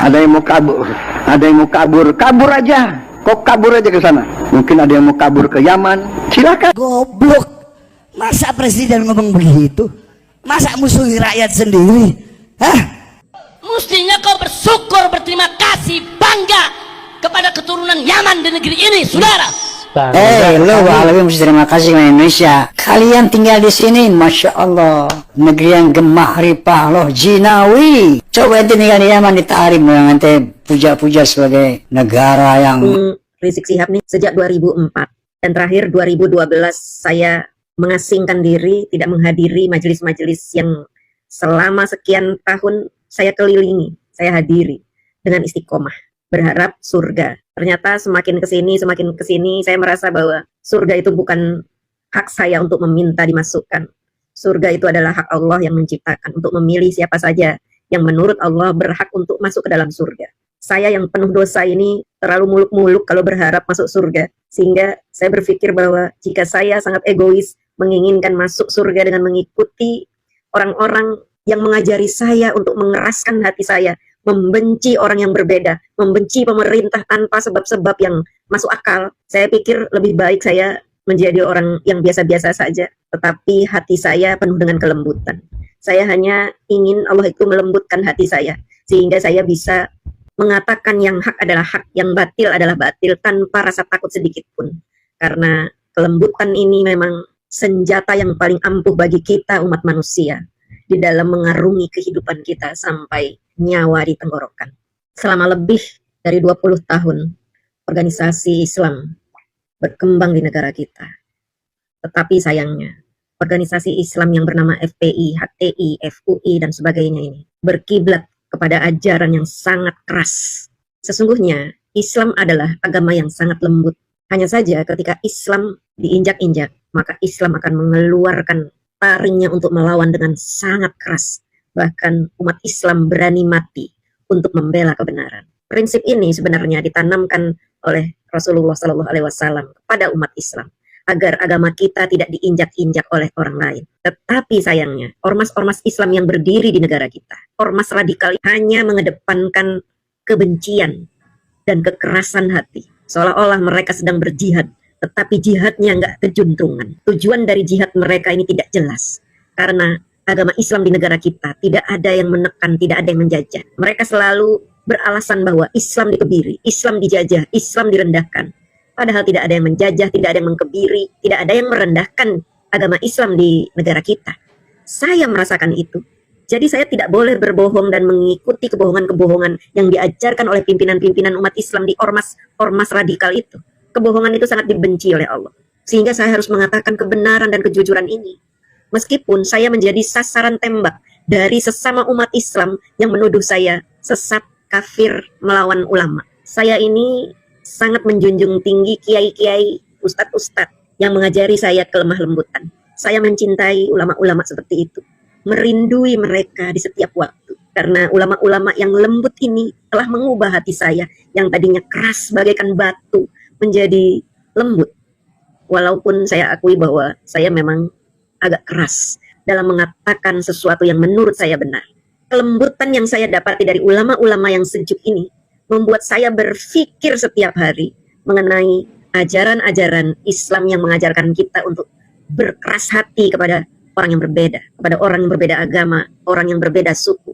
Ada yang mau kabur, kabur aja. Kok kabur aja ke sana? Mungkin ada yang mau kabur ke Yaman. Silakan. Goblok. Masa presiden ngomong begitu? Masa musuhi rakyat sendiri? Hah? Mestinya kau bersyukur, berterima kasih, bangga kepada keturunan Yaman di negeri ini, saudara. Lo lebih mesti terima kasih sama Indonesia. Kalian tinggal di sini, masya Allah, negeri yang gemah ripah loh, jinawi. Coba ente tinggal di Yaman, ditarik yang ente puja-puja sebagai negara yang. Rizik Syihab nih sejak 2004 dan terakhir 2012 saya mengasingkan diri, tidak menghadiri majelis-majelis yang selama sekian tahun saya kelilingi, saya hadiri dengan istiqomah, berharap surga. Ternyata semakin kesini, saya merasa bahwa surga itu bukan hak saya untuk meminta dimasukkan. Surga itu adalah hak Allah yang menciptakan untuk memilih siapa saja yang menurut Allah berhak untuk masuk ke dalam surga. Saya yang penuh dosa ini terlalu muluk-muluk kalau berharap masuk surga. Sehingga saya berpikir bahwa jika saya sangat egois menginginkan masuk surga dengan mengikuti orang-orang yang mengajari saya untuk mengeraskan hati saya, membenci orang yang berbeda, membenci pemerintah tanpa sebab-sebab yang masuk akal, saya pikir lebih baik saya menjadi orang yang biasa-biasa saja, tetapi hati saya penuh dengan kelembutan. Saya hanya ingin Allah itu melembutkan hati saya, sehingga saya bisa mengatakan yang hak adalah hak, yang batil adalah batil, tanpa rasa takut sedikit pun. Karena kelembutan ini memang senjata yang paling ampuh bagi kita umat manusia, di dalam mengarungi kehidupan kita sampai nyawa di tenggorokan. Selama lebih dari 20 tahun, organisasi Islam berkembang di negara kita. Tetapi sayangnya, organisasi Islam yang bernama FPI, HTI, FUI, dan sebagainya ini berkiblat kepada ajaran yang sangat keras. Sesungguhnya, Islam adalah agama yang sangat lembut. Hanya saja ketika Islam diinjak-injak, maka Islam akan mengeluarkan taringnya untuk melawan dengan sangat keras. Bahkan umat Islam berani mati untuk membela kebenaran. Prinsip ini sebenarnya ditanamkan oleh Rasulullah SAW kepada umat Islam, agar agama kita tidak diinjak-injak oleh orang lain. Tetapi sayangnya, ormas-ormas Islam yang berdiri di negara kita, ormas radikal, hanya mengedepankan kebencian dan kekerasan hati. Seolah-olah mereka sedang berjihad, tetapi jihadnya nggak kejuntungan. Tujuan dari jihad mereka ini tidak jelas. Karena agama Islam di negara kita tidak ada yang menekan, tidak ada yang menjajah. Mereka selalu beralasan bahwa Islam dikebiri, Islam dijajah, Islam direndahkan. Padahal tidak ada yang menjajah, tidak ada yang mengkebiri, tidak ada yang merendahkan agama Islam di negara kita. Saya merasakan itu. Jadi saya tidak boleh berbohong dan mengikuti kebohongan-kebohongan yang diajarkan oleh pimpinan-pimpinan umat Islam di ormas radikal itu. Kebohongan itu sangat dibenci oleh Allah. Sehingga saya harus mengatakan kebenaran dan kejujuran ini. Meskipun saya menjadi sasaran tembak dari sesama umat Islam yang menuduh saya sesat, kafir, melawan ulama. Saya ini sangat menjunjung tinggi kiai-kiai, ustadz-ustadz yang mengajari saya kelemah lembutan. Saya mencintai ulama-ulama seperti itu, merindui mereka di setiap waktu. Karena ulama-ulama yang lembut ini telah mengubah hati saya yang tadinya keras bagaikan batu menjadi lembut. Walaupun saya akui bahwa saya memang agak keras dalam mengatakan sesuatu yang menurut saya benar. Kelembutan yang saya dapati dari ulama-ulama yang sejuk ini membuat saya berpikir setiap hari mengenai ajaran-ajaran Islam yang mengajarkan kita untuk berkeras hati kepada orang yang berbeda, kepada orang yang berbeda agama, orang yang berbeda suku.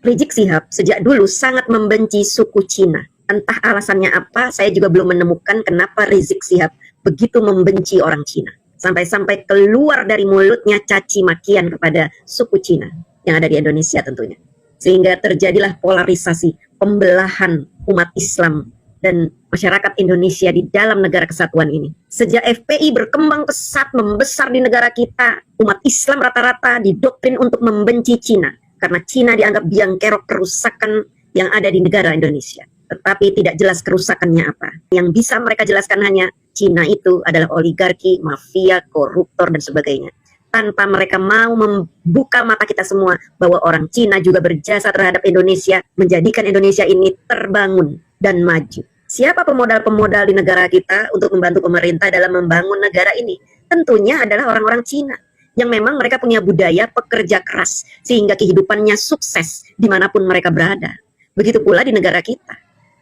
Rizik Syihab sejak dulu sangat membenci suku Cina. Entah alasannya apa, saya juga belum menemukan kenapa Rizik Syihab begitu membenci orang Cina. Sampai-sampai keluar dari mulutnya caci makian kepada suku Cina yang ada di Indonesia tentunya. Sehingga terjadilah polarisasi, pembelahan umat Islam dan masyarakat Indonesia di dalam negara kesatuan ini. Sejak FPI berkembang pesat, membesar di negara kita, umat Islam rata-rata didoktrin untuk membenci Cina. Karena Cina dianggap biang kerok kerusakan yang ada di negara Indonesia. Tetapi tidak jelas kerusakannya apa. Yang bisa mereka jelaskan hanya Cina itu adalah oligarki, mafia, koruptor, dan sebagainya. Tanpa mereka mau membuka mata kita semua bahwa orang Cina juga berjasa terhadap Indonesia, menjadikan Indonesia ini terbangun dan maju. Siapa pemodal-pemodal di negara kita untuk membantu pemerintah dalam membangun negara ini? Tentunya adalah orang-orang Cina yang memang mereka punya budaya pekerja keras sehingga kehidupannya sukses dimanapun mereka berada. Begitu pula di negara kita.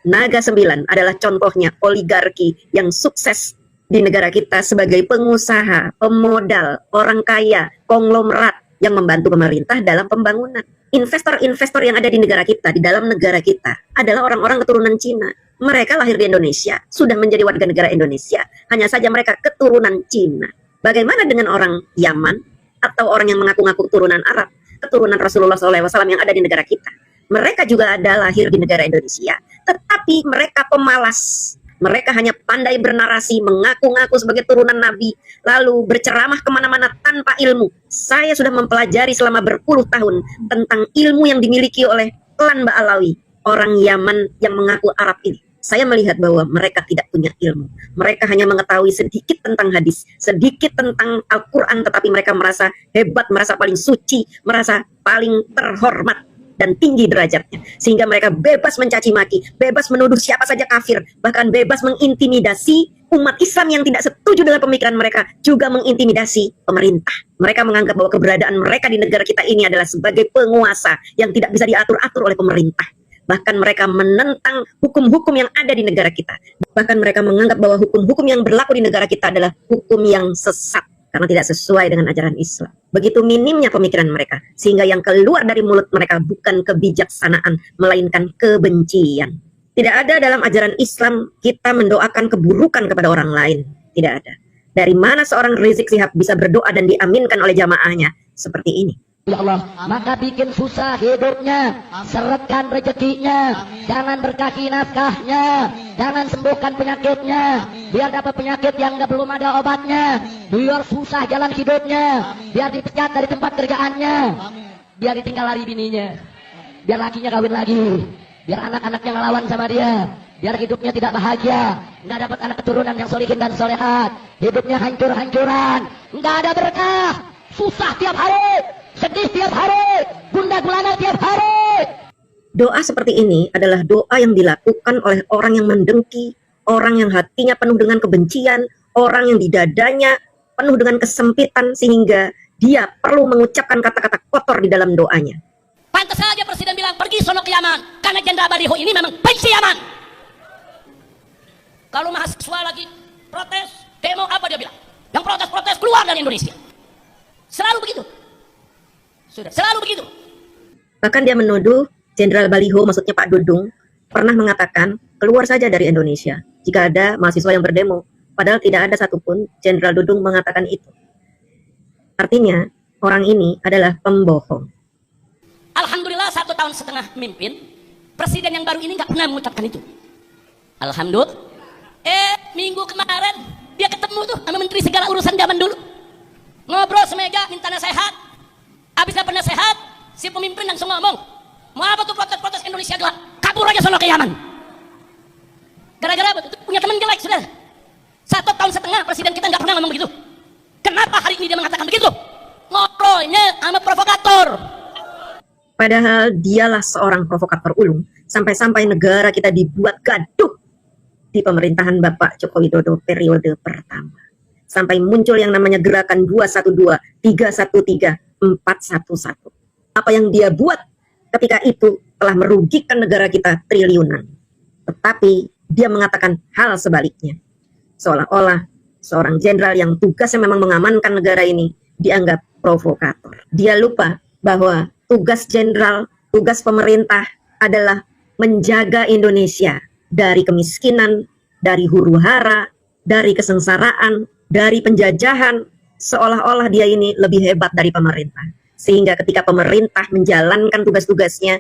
Naga 9 adalah contohnya oligarki yang sukses di negara kita sebagai pengusaha, pemodal, orang kaya, konglomerat yang membantu pemerintah dalam pembangunan. Investor-investor yang ada di negara kita, di dalam negara kita, adalah orang-orang keturunan Cina. Mereka lahir di Indonesia, sudah menjadi warga negara Indonesia, hanya saja mereka keturunan Cina. Bagaimana dengan orang Yaman atau orang yang mengaku-ngaku keturunan Arab, keturunan Rasulullah SAW yang ada di negara kita? Mereka juga ada lahir di negara Indonesia, tetapi mereka pemalas. Mereka hanya pandai bernarasi, mengaku-ngaku sebagai turunan Nabi, lalu berceramah kemana-mana tanpa ilmu. Saya sudah mempelajari selama berpuluh tahun tentang ilmu yang dimiliki oleh klan Ba'alawi, orang Yaman yang mengaku Arab ini. Saya melihat bahwa mereka tidak punya ilmu. Mereka hanya mengetahui sedikit tentang hadis, sedikit tentang Al-Quran, tetapi mereka merasa hebat, merasa paling suci, merasa paling terhormat dan tinggi derajatnya, sehingga mereka bebas mencaci maki, bebas menuduh siapa saja kafir, bahkan bebas mengintimidasi umat Islam yang tidak setuju dengan pemikiran mereka, juga mengintimidasi pemerintah. Mereka menganggap bahwa keberadaan mereka di negara kita ini adalah sebagai penguasa yang tidak bisa diatur-atur oleh pemerintah. Bahkan mereka menentang hukum-hukum yang ada di negara kita. Bahkan mereka menganggap bahwa hukum-hukum yang berlaku di negara kita adalah hukum yang sesat, karena tidak sesuai dengan ajaran Islam. Begitu minimnya pemikiran mereka, sehingga yang keluar dari mulut mereka bukan kebijaksanaan, melainkan kebencian. Tidak ada dalam ajaran Islam kita mendoakan keburukan kepada orang lain. Tidak ada. Dari mana seorang Rizik Syihab bisa berdoa dan diaminkan oleh jamaahnya seperti ini? Ya Allah, maka bikin susah hidupnya, seretkan rezekinya, jangan berkaki nafkahnya, jangan sembuhkan penyakitnya, biar dapat penyakit yang belum ada obatnya, biar susah jalan hidupnya, biar dipecat dari tempat kerjaannya, biar ditinggal lari bininya, biar lakinya kawin lagi, biar anak-anaknya ngelawan sama dia, biar hidupnya tidak bahagia, nggak dapat anak keturunan yang solihin dan solehat, hidupnya hancur-hancuran, nggak ada berkah, susah tiap hari, sedih tiap hari, gundah gulana tiap hari. Doa seperti ini adalah doa yang dilakukan oleh orang yang mendengki, orang yang hatinya penuh dengan kebencian, orang yang di dadanya penuh dengan kesempitan sehingga dia perlu mengucapkan kata-kata kotor di dalam doanya. Pantas saja Presiden bilang pergi sono ke Yaman, karena Jenderal Baliho ini memang benci Yaman. Kalau mahasiswa lagi protes, demo, apa dia bilang? Yang protes-protes keluar dari Indonesia. Selalu begitu. Sudah, selalu begitu. Bahkan dia menuduh Jenderal Baliho, maksudnya Pak Dudung, pernah mengatakan keluar saja dari Indonesia jika ada mahasiswa yang berdemo. Padahal tidak ada satupun Jenderal Dudung mengatakan itu. Artinya, orang ini adalah pembohong. Alhamdulillah 1,5 tahun mimpin, Presiden yang baru ini nggak pernah mengucapkan itu. Alhamdulillah. Minggu kemarin dia ketemu tuh sama menteri segala urusan zaman dulu. Ngobrol semeja, minta nasihat. Habis dapat nasihat, si pemimpin langsung ngomong, mau apa tuh protes-protes Indonesia gelap? Kabur aja sono ke Yaman. Gara-gara apa tuh? Punya teman jelek, sudah. 1,5 tahun Presiden kita nggak pernah ngomong begitu. Kenapa hari ini dia mengatakan begitu? Ngobrolnya sama provokator. Padahal dialah seorang provokator ulung, sampai-sampai negara kita dibuat gaduh di pemerintahan Bapak Joko Widodo periode pertama. Sampai muncul yang namanya gerakan 212, 313, 411. Apa yang dia buat ketika itu telah merugikan negara kita triliunan. Tetapi dia mengatakan hal sebaliknya. Seolah-olah seorang jenderal yang tugasnya memang mengamankan negara ini dianggap provokator. Dia lupa bahwa tugas jenderal, tugas pemerintah adalah menjaga Indonesia dari kemiskinan, dari huru-hara, dari kesengsaraan, dari penjajahan. Seolah-olah dia ini lebih hebat dari pemerintah. Sehingga ketika pemerintah menjalankan tugas-tugasnya,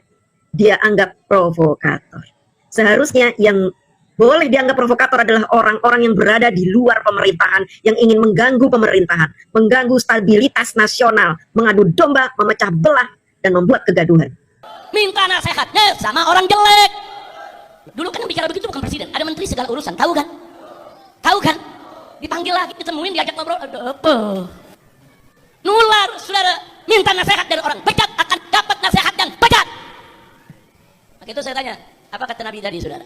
dia anggap provokator. Seharusnya yang boleh dianggap provokator adalah orang-orang yang berada di luar pemerintahan, yang ingin mengganggu pemerintahan, mengganggu stabilitas nasional, mengadu domba, memecah belah, dan membuat kegaduhan. Minta nasihatnya sama orang jelek. Dulu kan yang bicara begitu bukan Presiden, ada menteri segala urusan, tahu kan? Tahu kan? Dipanggil lagi, ditemuin, diajak ngobrol, ada apa? Nular, saudara, minta nasihat dari orang bejat akan dapat nasihat yang bejat. Maka itu saya tanya, apa kata Nabi tadi, saudara?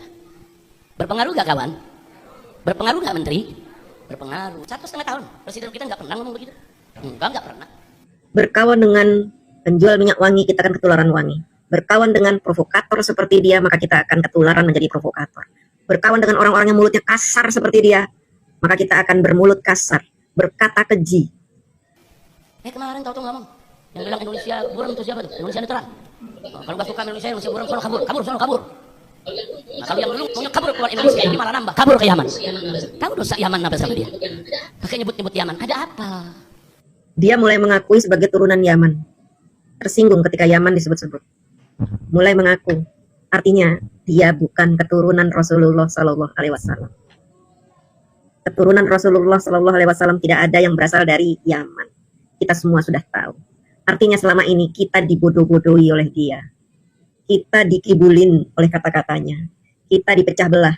Berpengaruh gak kawan? Berpengaruh gak menteri? Berpengaruh. 1,5 tahun, Presiden kita nggak pernah ngomong begitu. Nggak pernah. Berkawan dengan penjual minyak wangi, kita akan ketularan wangi. Berkawan dengan provokator seperti dia, maka kita akan ketularan menjadi provokator. Berkawan dengan orang-orang yang mulutnya kasar seperti dia, maka kita akan bermulut kasar, berkata keji. Kemarin kau tuh ngomong, yang bilang Indonesia buram itu siapa tuh? Indonesia netral. Kalau nggak suka Indonesia buram, sono kabur. Nah, kalau yang dulu maunya kabur keluar Indonesia, ini malah nambah kabur ke Yaman. Tahu dosa Yaman apa sama dia? Pakai nyebut-nyebut Yaman, ada apa? Dia mulai mengakui sebagai turunan Yaman. Tersinggung ketika Yaman disebut-sebut. Mulai mengaku. Artinya dia bukan keturunan Rasulullah Sallallahu Alaihi Wasallam. Keturunan Rasulullah Sallallahu Alaihi Wasallam tidak ada yang berasal dari Yaman. Kita semua sudah tahu. Artinya selama ini kita dibodoh-bodohi oleh dia. Kita dikibulin oleh kata-katanya. Kita dipecah belah.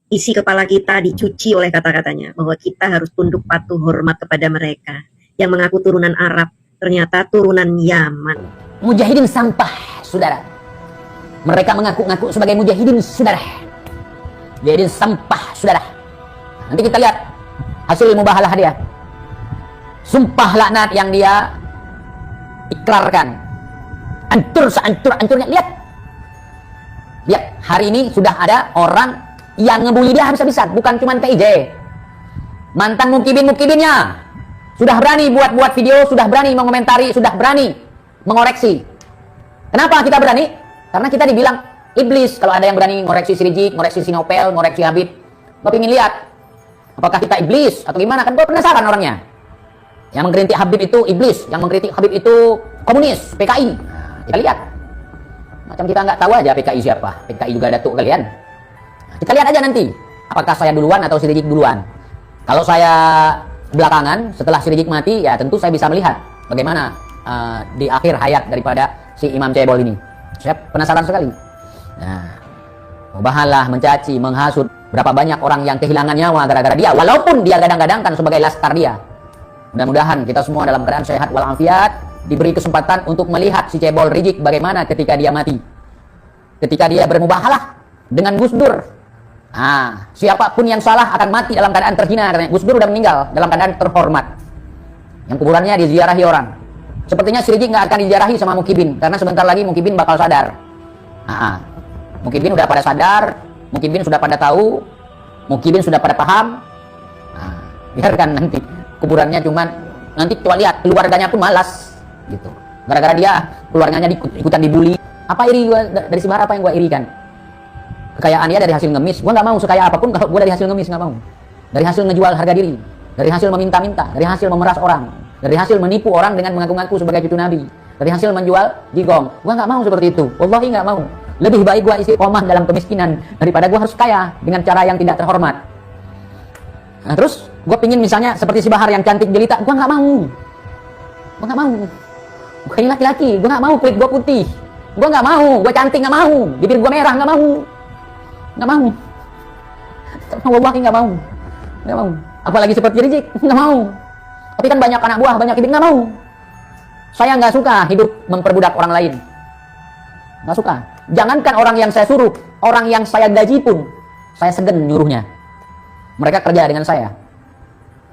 Isi kepala kita dicuci oleh kata-katanya. Bahwa kita harus tunduk patuh hormat kepada mereka. Yang mengaku turunan Arab, ternyata turunan Yaman. Mujahidin sampah, saudara. Mereka mengaku-ngaku sebagai mujahidin, saudara. Mujahidin sampah, saudara. Nanti kita lihat hasil mubahalah dia. Sumpah laknat yang dia ikrarkan. Hancur sehancur-hancurnya. Lihat, hari ini sudah ada orang yang ngebully dia habis-habisan. Bukan cuma PIJ. Mantan mukibin-mukibinnya sudah berani buat video, sudah berani mengomentari, sudah berani mengoreksi. Kenapa kita berani? Karena kita dibilang iblis. Kalau ada yang berani ngoreksi si Rizik, ngoreksi si Nopel, ngoreksi Habib, gue pengen lihat apakah kita iblis atau gimana. Kan gue penasaran orangnya. Yang mengkritik Habib itu iblis, yang mengkritik Habib itu komunis, PKI. Nah, kita lihat. Macam kita nggak tahu aja PKI siapa. PKI juga datuk kalian. Nah, kita lihat aja nanti apakah saya duluan atau si Rizik duluan. Kalau saya belakangan setelah si Rizik mati, ya tentu saya bisa melihat bagaimana di akhir hayat daripada si Imam Cebol ini. Saya penasaran sekali. Nah, mubahalah, mencaci, menghasut, berapa banyak orang yang kehilangan nyawa gara-gara dia, walaupun dia gadang-gadangkan sebagai laskar dia. Mudah-mudahan kita semua dalam keadaan sehat walafiat, diberi kesempatan untuk melihat si Cebol Rizik bagaimana ketika dia mati, ketika dia bermubahalah dengan Gus Dur. Nah, siapapun yang salah akan mati dalam keadaan terhina. Karena Gus Dur udah meninggal dalam keadaan terhormat, yang kuburannya diziarahi orang. Sepertinya si Rizik nggak akan diziarahi sama Mukibin, karena sebentar lagi Mukibin bakal sadar. Mukibin udah pada sadar, Mukibin sudah pada tahu, Mukibin sudah pada paham. Biarkan nanti kuburannya, cuman nanti coba lihat keluarganya pun malas gitu. Gara-gara dia keluarganya ikutan dibully. Apa iri gua dari si Bahar? Apa yang gua irikan? Kekayaan dia dari hasil ngemis. Gua nggak mau sekaya apapun kalau gua dari hasil ngemis, nggak mau. Dari hasil ngejual harga diri, dari hasil meminta-minta, dari hasil memeras orang, dari hasil menipu orang dengan mengaku-ngaku sebagai cucu Nabi, dari hasil menjual jigong. Gua nggak mau seperti itu. Wallahi nggak mau. Lebih baik gua istiqomah dalam kemiskinan daripada gua harus kaya dengan cara yang tidak terhormat. Nah, terus gua pingin misalnya seperti si Bahar yang cantik jelita. Gua nggak mau. Gua nggak mau. Gua ini laki-laki. Gua nggak mau kulit gua putih. Gua nggak mau. Gua cantik nggak mau. Bibir gua merah nggak mau. Nggak mau. Wallahi nggak mau. Nggak mau. Apalagi seperti Rizik. Nggak mau. Tapi kan banyak anak buah, banyak ibin, nggak mau. Saya nggak suka hidup memperbudak orang lain. Nggak suka. Jangankan orang yang saya suruh, orang yang saya gaji pun, saya segan nyuruhnya. Mereka kerja dengan saya.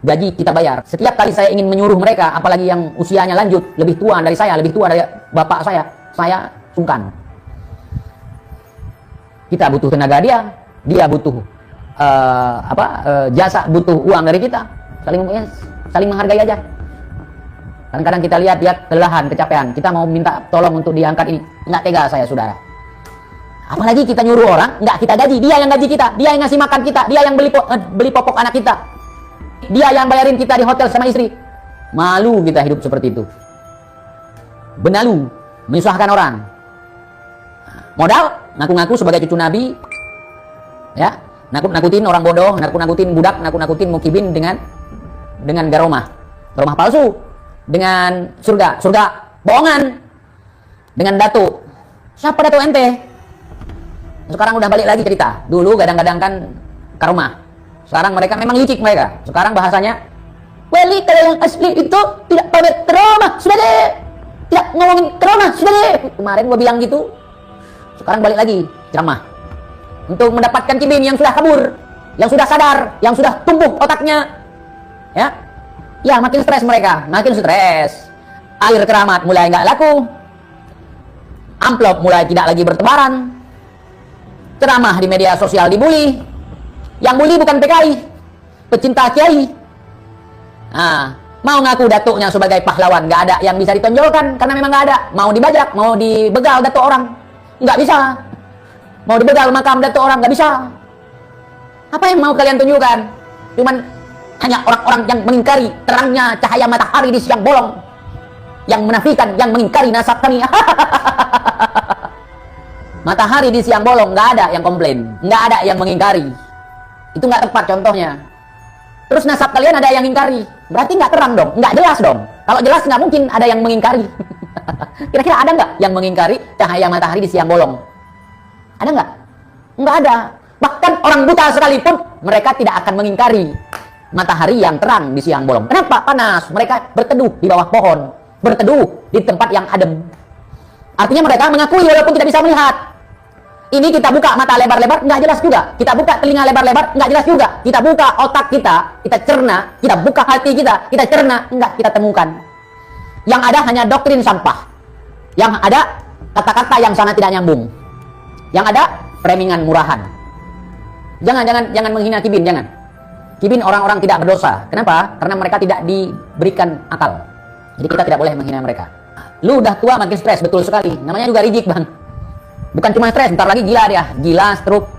Gaji kita bayar. Setiap kali saya ingin menyuruh mereka, apalagi yang usianya lanjut, lebih tua dari saya, lebih tua dari bapak saya sungkan. Kita butuh tenaga dia butuh jasa, butuh uang dari kita. Saling menghargai aja. Kadang-kadang kita lihat dia kelelahan, kecapean, kita mau minta tolong untuk diangkat ini, nggak tega saya, saudara. Apalagi kita nyuruh orang, nggak kita gaji, dia yang gaji kita, dia yang ngasih makan kita, dia yang beli popok anak kita, dia yang bayarin kita di hotel sama istri. Malu kita hidup seperti itu. Benalu, menyusahkan orang. Modal, ngaku-ngaku sebagai cucu Nabi, ya, nakut-nakutin orang bodoh, nakut-nakutin budak, nakut-nakutin mukibin dengan garomah palsu, dengan surga bohongan, dengan datu. Siapa datu ente? Sekarang udah balik lagi cerita. Dulu gadang-gadang kan karomah. Sekarang mereka memang licik mereka. Sekarang bahasanya, wali kalau yang asli itu tidak pamer karomah, sudah deh. Tidak ngomongin karomah, sudah deh. Kemarin gua bilang gitu. Sekarang balik lagi ceramah. Untuk mendapatkan kibin yang sudah kabur, yang sudah sadar, yang sudah tumbuh otaknya. Ya makin stres mereka, makin stres. Air keramat mulai nggak laku. Amplop mulai tidak lagi bertebaran. Ceramah di media sosial dibully. Yang bully bukan PKI, pecinta kiai. Nah, mau ngaku datuknya sebagai pahlawan, nggak ada yang bisa ditonjolkan karena memang nggak ada. Mau dibajak, mau dibegal datuk orang, nggak bisa. Mau dibegal makam datuk orang, nggak bisa. Apa yang mau kalian tunjukkan? Cuman hanya orang-orang yang mengingkari terangnya cahaya matahari di siang bolong, yang menafikan, yang mengingkari nasab kami. Matahari di siang bolong, nggak ada yang komplain, nggak ada yang mengingkari. Itu nggak tepat contohnya. Terus nasab kalian ada yang mengingkari, berarti nggak terang dong, nggak jelas dong. Kalau jelas nggak mungkin ada yang mengingkari. Kira-kira ada nggak yang mengingkari cahaya matahari di siang bolong? Ada nggak? Nggak ada. Bahkan orang buta sekalipun mereka tidak akan mengingkari matahari yang terang di siang bolong. Kenapa? Panas. Mereka berteduh di bawah pohon, berteduh di tempat yang adem. Artinya mereka mengakui walaupun tidak bisa melihat. Ini kita buka mata lebar-lebar, nggak jelas juga. Kita buka telinga lebar-lebar, nggak jelas juga. Kita buka otak kita cerna. Kita buka hati kita cerna, nggak kita temukan. Yang ada hanya doktrin sampah. Yang ada kata-kata yang sangat tidak nyambung. Yang ada premingan murahan. Jangan menghina Kibin, jangan. Kibin orang-orang tidak berdosa. Kenapa? Karena mereka tidak diberikan akal. Jadi kita tidak boleh menghina mereka. Lu udah tua makin stres, betul sekali. Namanya juga rijik, Bang. Bukan cuma stres, bentar lagi gila dia. Gila, stroke,